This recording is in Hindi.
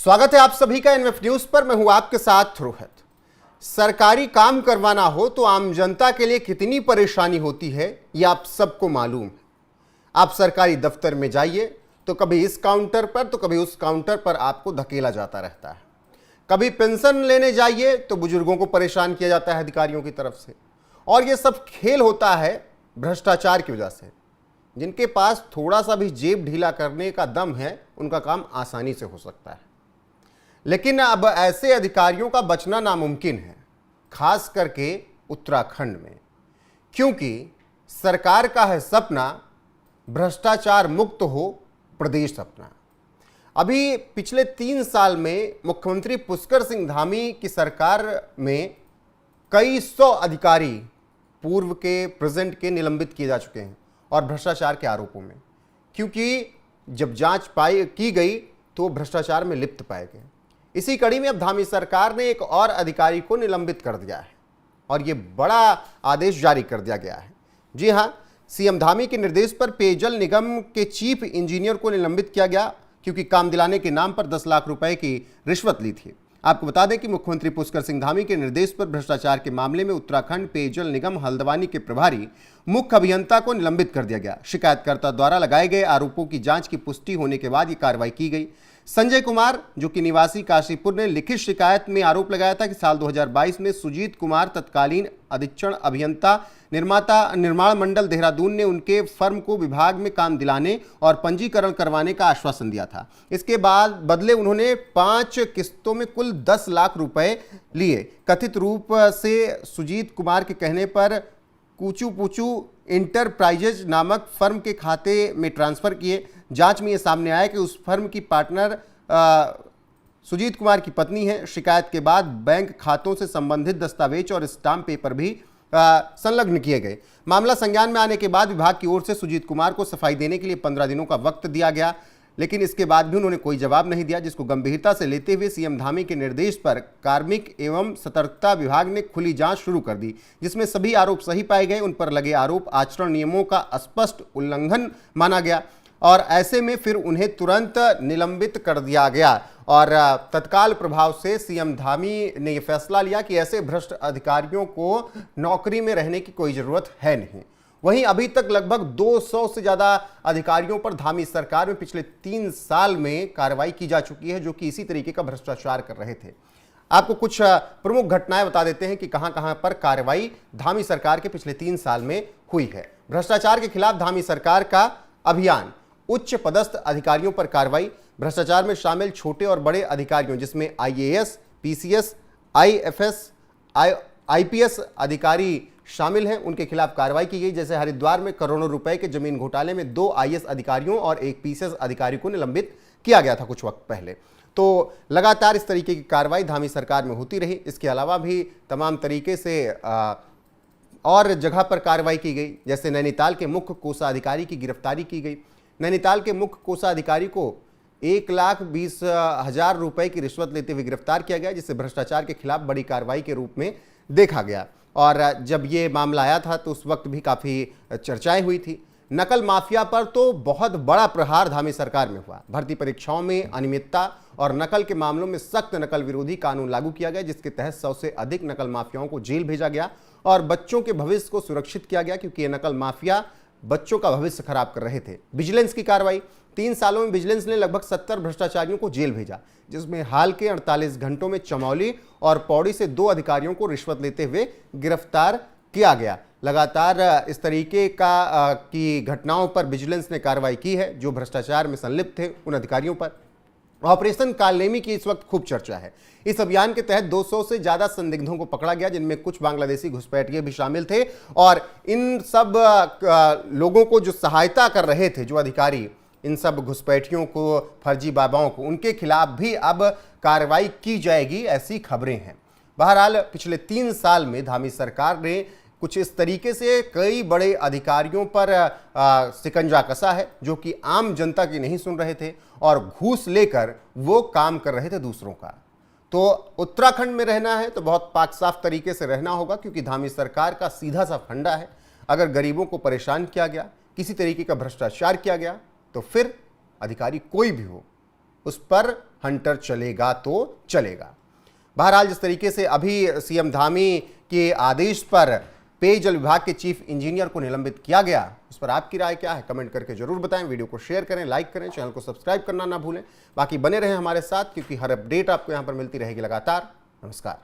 स्वागत है आप सभी का एनएफ न्यूज पर। मैं हूं आपके साथ रोहित। सरकारी काम करवाना हो तो आम जनता के लिए कितनी परेशानी होती है यह आप सबको मालूम है। आप सरकारी दफ्तर में जाइए तो कभी इस काउंटर पर तो कभी उस काउंटर पर आपको धकेला जाता रहता है। कभी पेंशन लेने जाइए तो बुजुर्गों को परेशान किया जाता है अधिकारियों की तरफ से। और यह सब खेल होता है भ्रष्टाचार की वजह से। जिनके पास थोड़ा सा भी जेब ढीला करने का दम है उनका काम आसानी से हो सकता है, लेकिन अब ऐसे अधिकारियों का बचना नामुमकिन है, खास करके उत्तराखंड में, क्योंकि सरकार का है सपना भ्रष्टाचार मुक्त हो प्रदेश अपना। अभी पिछले 3 साल में मुख्यमंत्री पुष्कर सिंह धामी की सरकार में कई 100 अधिकारी पूर्व के प्रेजेंट के निलंबित किए जा चुके हैं और भ्रष्टाचार के आरोपों में, क्योंकि जब जांच की गई तो भ्रष्टाचार में लिप्त पाए गए। इसी कड़ी में अब धामी सरकार ने एक और अधिकारी को निलंबित कर दिया है और यह बड़ा आदेश जारी कर दिया गया है। जी हां, सीएम धामी के निर्देश पर पेयजल निगम के चीफ इंजीनियर को निलंबित किया गया, क्योंकि काम दिलाने के नाम पर 10 लाख रुपए की रिश्वत ली थी। आपको बता दें कि मुख्यमंत्री पुष्कर सिंह धामी के निर्देश पर भ्रष्टाचार के मामले में उत्तराखंड पेयजल निगम हल्द्वानी के प्रभारी मुख्य अभियंता को निलंबित कर दिया गया। शिकायतकर्ता द्वारा लगाए गए आरोपों की जांच की पुष्टि होने के बाद यह कार्रवाई की गई। संजय कुमार, जो कि निवासी काशीपुर, ने लिखित शिकायत में आरोप लगाया था कि साल 2022 में सुजीत कुमार, तत्कालीन अधीक्षण अभियंता निर्माण मंडल देहरादून, ने उनके फर्म को विभाग में काम दिलाने और पंजीकरण करवाने का आश्वासन दिया था। इसके बाद बदले उन्होंने 5 किस्तों में कुल 10 लाख रुपए लिए। कथित रूप से सुजीत कुमार के कहने पर कूचू पूचू इंटरप्राइजेज नामक फर्म के खाते में ट्रांसफर किए। जांच में यह सामने आया कि उस फर्म की पार्टनर सुजीत कुमार की पत्नी है। शिकायत के बाद बैंक खातों से संबंधित दस्तावेज और स्टाम्प पेपर भी संलग्न किए गए। मामला संज्ञान में आने के बाद विभाग की ओर से सुजीत कुमार को सफाई देने के लिए 15 दिनों का वक्त दिया गया, लेकिन इसके बाद भी उन्होंने कोई जवाब नहीं दिया, जिसको गंभीरता से लेते हुए सीएम धामी के निर्देश पर कार्मिक एवं सतर्कता विभाग ने खुली जांच शुरू कर दी, जिसमें सभी आरोप सही पाए गए। उन पर लगे आरोप आचरण नियमों का स्पष्ट उल्लंघन माना गया और ऐसे में फिर उन्हें तुरंत निलंबित कर दिया गया। और तत्काल प्रभाव से सीएम धामी ने यह फैसला लिया कि ऐसे भ्रष्ट अधिकारियों को नौकरी में रहने की कोई जरूरत है नहीं। वहीं अभी तक लगभग 200 से ज्यादा अधिकारियों पर धामी सरकार में पिछले 3 साल में कार्रवाई की जा चुकी है, जो कि इसी तरीके का भ्रष्टाचार कर रहे थे। आपको कुछ प्रमुख घटनाएं बता देते हैं कि कहां-कहां पर कार्रवाई धामी सरकार के पिछले 3 साल में हुई है। भ्रष्टाचार के खिलाफ धामी सरकार का अभियान, उच्च पदस्थ अधिकारियों पर कार्रवाई। भ्रष्टाचार में शामिल छोटे और बड़े अधिकारियों, जिसमें आईएएस, पीसीएस, आईएफएस, आईपीएस अधिकारी शामिल हैं, उनके खिलाफ कार्रवाई की गई। जैसे हरिद्वार में करोड़ों रुपए के जमीन घोटाले में 2 आईएएस अधिकारियों और 1 पीसीएस अधिकारी को निलंबित किया गया था कुछ वक्त पहले। तो लगातार इस तरीके की कार्रवाई धामी सरकार में होती रही। इसके अलावा भी तमाम तरीके से और जगह पर कार्रवाई की गई। जैसे नैनीताल के मुख्य कोषाधिकारी की गिरफ्तारी की गई। नैनीताल के मुख्य कोषाधिकारी को 1,20,000 रुपए की रिश्वत लेते हुए गिरफ्तार किया गया, जिसे भ्रष्टाचार के खिलाफ बड़ी कार्रवाई के रूप में देखा गया। और जब ये मामला आया था तो उस वक्त भी काफ़ी चर्चाएं हुई थी। नकल माफिया पर तो बहुत बड़ा प्रहार धामी सरकार में हुआ। भर्ती परीक्षाओं में अनियमितता और नकल के मामलों में सख्त नकल विरोधी कानून लागू किया गया, जिसके तहत 100 से अधिक नकल माफियाओं को जेल भेजा गया और बच्चों के भविष्य को सुरक्षित किया गया, क्योंकि ये नकल माफिया बच्चों का भविष्य खराब कर रहे थे। विजिलेंस की कार्रवाई, 3 सालों में विजिलेंस ने लगभग 70 भ्रष्टाचारियों को जेल भेजा, जिसमें हाल के 48 घंटों में चमौली और पौड़ी से 2 अधिकारियों को रिश्वत लेते हुए गिरफ्तार किया गया। लगातार इस तरीके की घटनाओं पर विजिलेंस ने कार्रवाई की है जो भ्रष्टाचार में संलिप्त थे उन अधिकारियों पर। ऑपरेशन कालनेमी की इस वक्त खूब चर्चा है। इस अभियान के तहत 200 से ज्यादा संदिग्धों को पकड़ा गया, जिनमें कुछ बांग्लादेशी घुसपैठिए भी शामिल थे। और इन सब लोगों को जो सहायता कर रहे थे, जो अधिकारी इन सब घुसपैठियों को, फर्जी बाबाओं को, उनके खिलाफ भी अब कार्रवाई की जाएगी, ऐसी खबरें हैं। बहरहाल पिछले 3 साल में धामी सरकार ने कुछ इस तरीके से कई बड़े अधिकारियों पर शिकंजा कसा है, जो कि आम जनता की नहीं सुन रहे थे और घूस लेकर वो काम कर रहे थे दूसरों का। तो उत्तराखंड में रहना है तो बहुत पाक साफ तरीके से रहना होगा, क्योंकि धामी सरकार का सीधा सा फंडा है। अगर गरीबों को परेशान किया गया, किसी तरीके का भ्रष्टाचार किया गया, तो फिर अधिकारी कोई भी हो उस पर हंटर चलेगा तो चलेगा। बहरहाल जिस तरीके से अभी सीएम धामी के आदेश पर पेयजल विभाग के चीफ इंजीनियर को निलंबित किया गया, उस पर आपकी राय क्या है? कमेंट करके जरूर बताएं। वीडियो को शेयर करें, लाइक करें, चैनल को सब्सक्राइब करना ना भूलें। बाकी बने रहें हमारे साथ, क्योंकि हर अपडेट आपको यहां पर मिलती रहेगी लगातार। नमस्कार।